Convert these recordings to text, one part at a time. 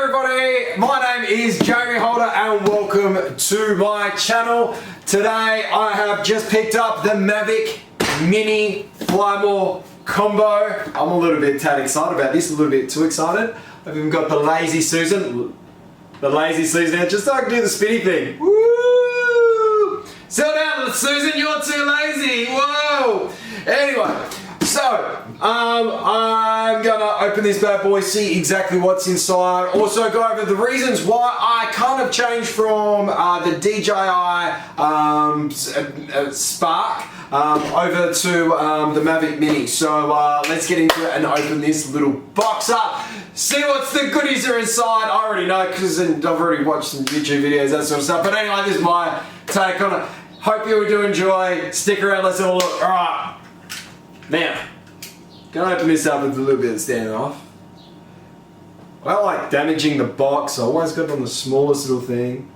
everybody, my name is Jamie Holder and welcome to my channel. Today I have just picked up the Mavic Mini Fly combo. I'm a little bit tad excited about this, a little bit too excited. I've even got the lazy Susan out just so I can do the spinny thing. Woo! Settle down, Susan, you're too lazy. Whoa! Anyway, so I'm gonna open this bad boy, see exactly what's inside. Also go over the reasons why I kind of changed from the DJI Spark over to the Mavic Mini. So let's get into it and open this little box up. See what's the goodies are inside. I already know because I've already watched some YouTube videos, that sort of stuff. But anyway, this is my take on it. Hope you do enjoy. Stick around, let's have a look. Alright. Now, gonna open this up with a little bit of standoff. I don't like damaging the box. I always got it on the smallest little thing.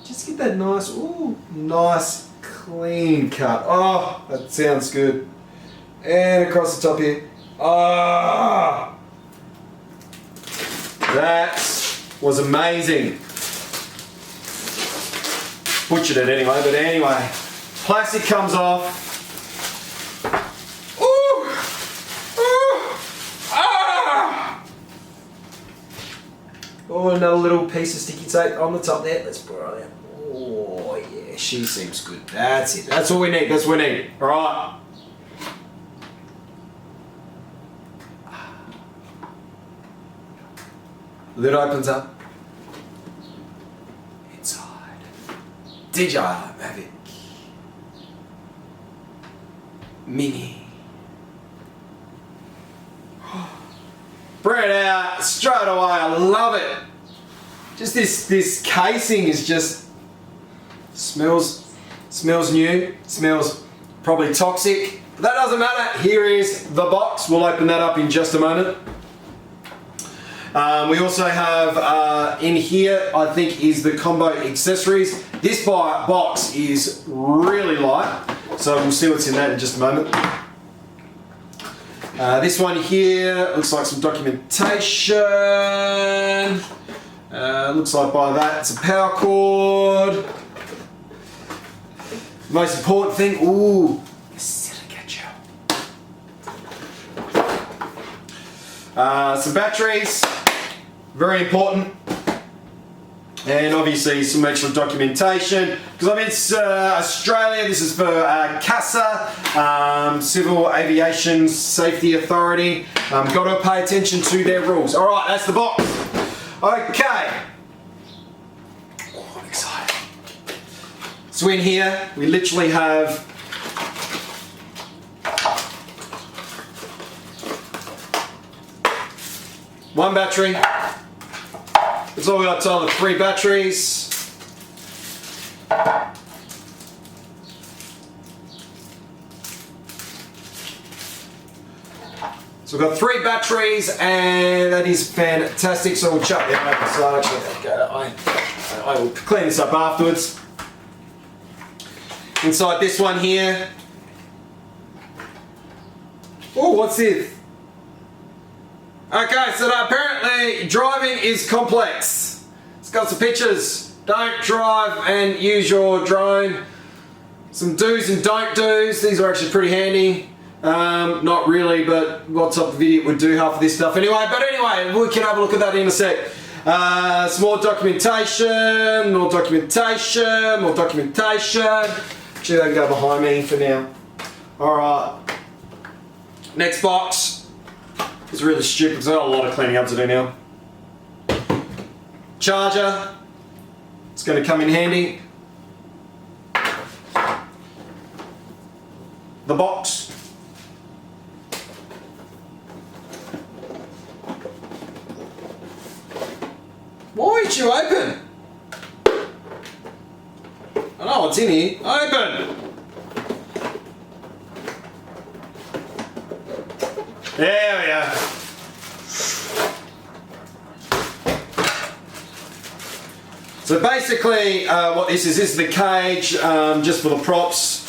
Just get that nice, ooh, nice clean cut. Oh, that sounds good. And across the top here. Ah, that was amazing. Butchered it anyway, but anyway. Plastic comes off. Oh, another little piece of sticky tape on the top there. Let's put it on there. Oh, yeah, she seems good. That's it. That's all we need. That's what we need. All right. Lid opens up. Inside. DJI Mavic Mini. Bring it out straight away. I love it. Just this casing is just smells new. Smells probably toxic. But that doesn't matter. Here is the box. We'll open that up in just a moment. We also have in here, I think, is the combo accessories. This box is really light, so we'll see what's in that in just a moment. This one here looks like some documentation. Looks like by that it's a power cord. Most important thing, ooh, silica gel. Some batteries, very important. And obviously some extra documentation. Because I'm in Australia, this is for CASA, Civil Aviation Safety Authority. Got to pay attention to their rules. Alright, that's the box. Okay. Oh, I'm excited. So in here, we literally have one battery. That's all we got, total of 3 batteries. So we've got 3 batteries and that is fantastic. So we'll chuck that back aside. Actually, I will clean this up afterwards. Inside this one here. Oh, what's this? Okay, so apparently driving is complex. It's got some pictures. Don't drive and use your drone. Some do's and don't do's. These are actually pretty handy. Not really, but what type of video would do half of this stuff anyway. But anyway, we can have a look at that in a sec. Some more documentation, more documentation, more documentation. Actually, they can go behind me for now. Alright. Next box. It's really stupid because I've got a lot of cleaning up to do now. Charger. It's going to come in handy. The box. Why aren't you open? I know what's in here. Open! There we are. So basically what this is the cage just for the props,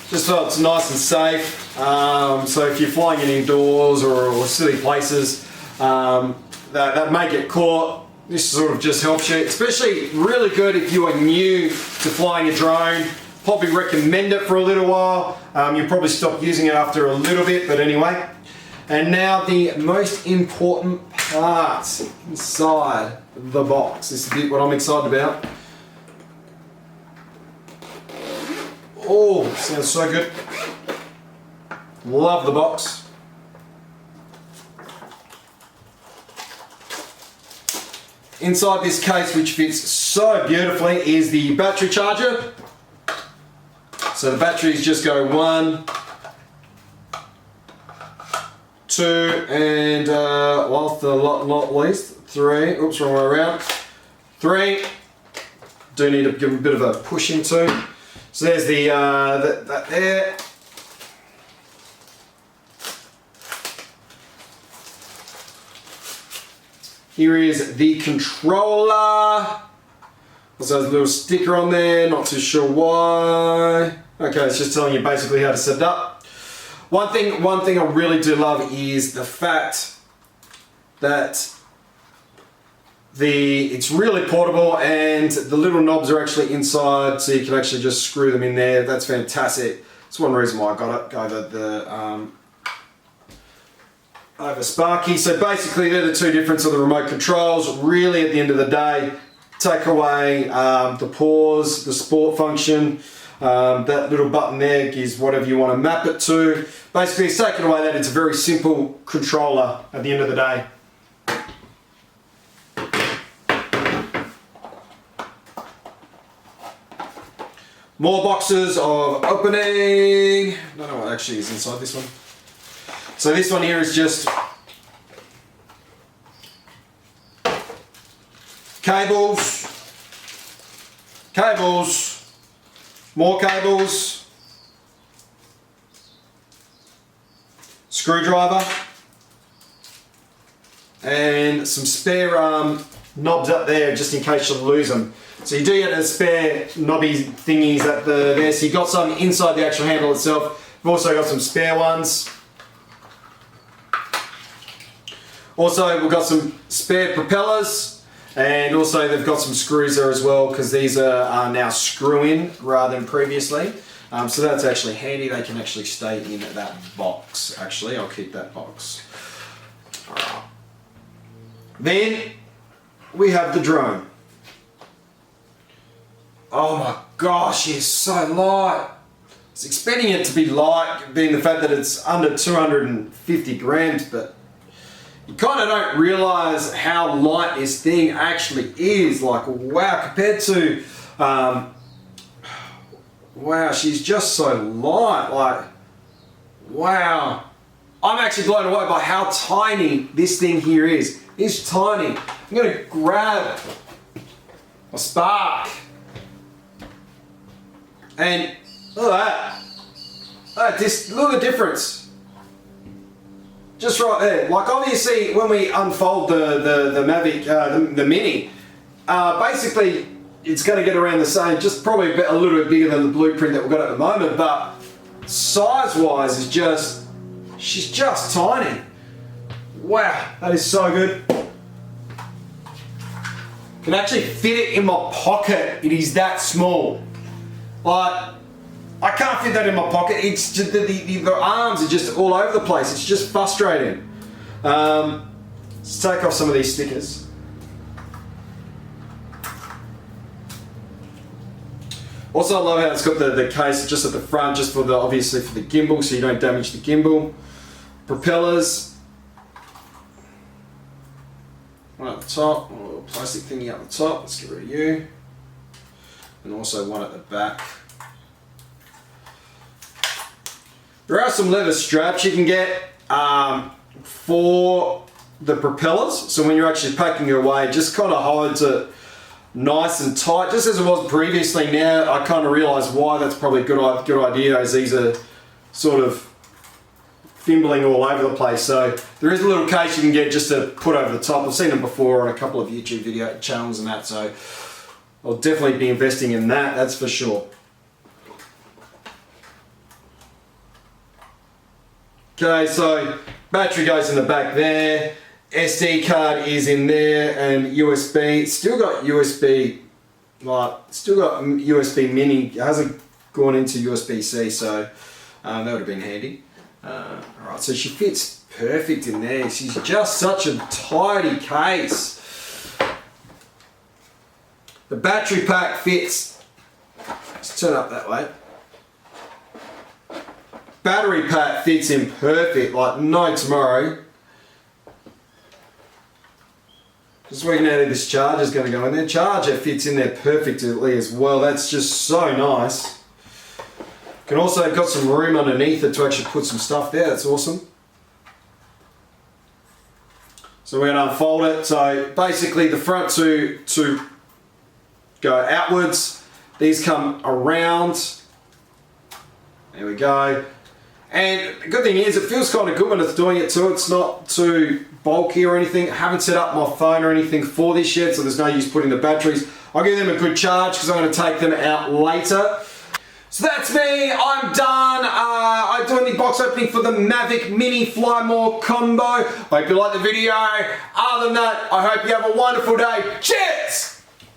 just so it's nice and safe. So if you're flying in indoors or silly places that may get caught, This sort of just helps you, especially really good if you are new to flying a drone. Probably recommend it for a little while. You'll probably stop using it after a little bit, but anyway. And now the most important part inside the box. This is the bit what I'm excited about. Oh, sounds so good. Love the box. Inside this case, which fits so beautifully, is the battery charger. So the batteries just go 1, 2, and last but not least, 3. Oops, wrong way around. 3. Do need to give them a bit of a push into. So there's the that there. Here is the controller. Also has a little sticker on there, not too sure why. Okay, it's just telling you basically how to set it up. One thing I really do love is the fact that it's really portable and the little knobs are actually inside, so you can actually just screw them in there. That's fantastic. That's one reason why I got it over the over Sparky. So basically they're the two differences of the remote controls. Really at the end of the day, take away the pause, the sport function. That little button there is whatever you want to map it to. Basically it's taken away that it's a very simple controller at the end of the day. More boxes of opening. I don't know what actually is inside this one. So this one here is just cables, more cables, screwdriver, and some spare knobs up there just in case you lose them. So you do get a spare knobby thingies at there. So you've got some inside the actual handle itself. We've also got some spare ones. Also, we've got some spare propellers, and also they've got some screws there as well, because these are now screw-in rather than previously. So that's actually handy. They can actually stay in that box. Actually, I'll keep that box. Alright. Then we have the drone. Oh my gosh, it's so light. I was expecting it to be light, being the fact that it's under 250 grams, but you kind of don't realize how light this thing actually is. Like, wow, compared to, wow, she's just so light. Like, wow. I'm actually blown away by how tiny this thing here is. It's tiny. I'm going to grab a Spark. And look at that. Look at the difference. Just right there. Like, obviously when we unfold the Mavic, the Mini, basically it's going to get around the same, just probably a little bit bigger than the blueprint that we've got at the moment, but size wise is just, she's just tiny. Wow, that is so good. Can actually fit it in my pocket. It is that small. Like, I can't fit that in my pocket. It's just the arms are just all over the place. It's just frustrating. Let's take off some of these stickers. Also, I love how it's got the case just at the front, just for obviously for the gimbal, so you don't damage the gimbal. Propellers. One at the top, a little plastic thingy up the top. Let's get rid of you. And also one at the back. There are some leather straps you can get for the propellers. So when you're actually packing it away, it just kind of holds it nice and tight, just as it was previously. Now I kind of realise why that's probably a good idea, as these are sort of fimbling all over the place. So there is a little case you can get just to put over the top. I've seen them before on a couple of YouTube video channels and that, so I'll definitely be investing in that, that's for sure. Okay, so battery goes in the back there. SD card is in there and USB. Still got USB, still got USB Mini. It hasn't gone into USB-C, so that would have been handy. Alright, so she fits perfect in there. She's just such a tidy case. The battery pack fits. Let's turn up that way. Battery pack fits in perfect, like no tomorrow. Just working out if this charger's going to go in there. Charger fits in there perfectly as well. That's just so nice. Can also have got some room underneath it to actually put some stuff there. That's awesome. So we're going to unfold it. So basically the front two go outwards. These come around. There we go. And the good thing is it feels kind of good when it's doing it too. It's not too bulky or anything. I haven't set up my phone or anything for this yet, so there's no use putting the batteries. I'll give them a good charge because I'm going to take them out later. So that's me, I'm done. I'm doing the box opening for the Mavic Mini Fly More combo. Hope you like the video. Other than that, I hope you have a wonderful day. Cheers!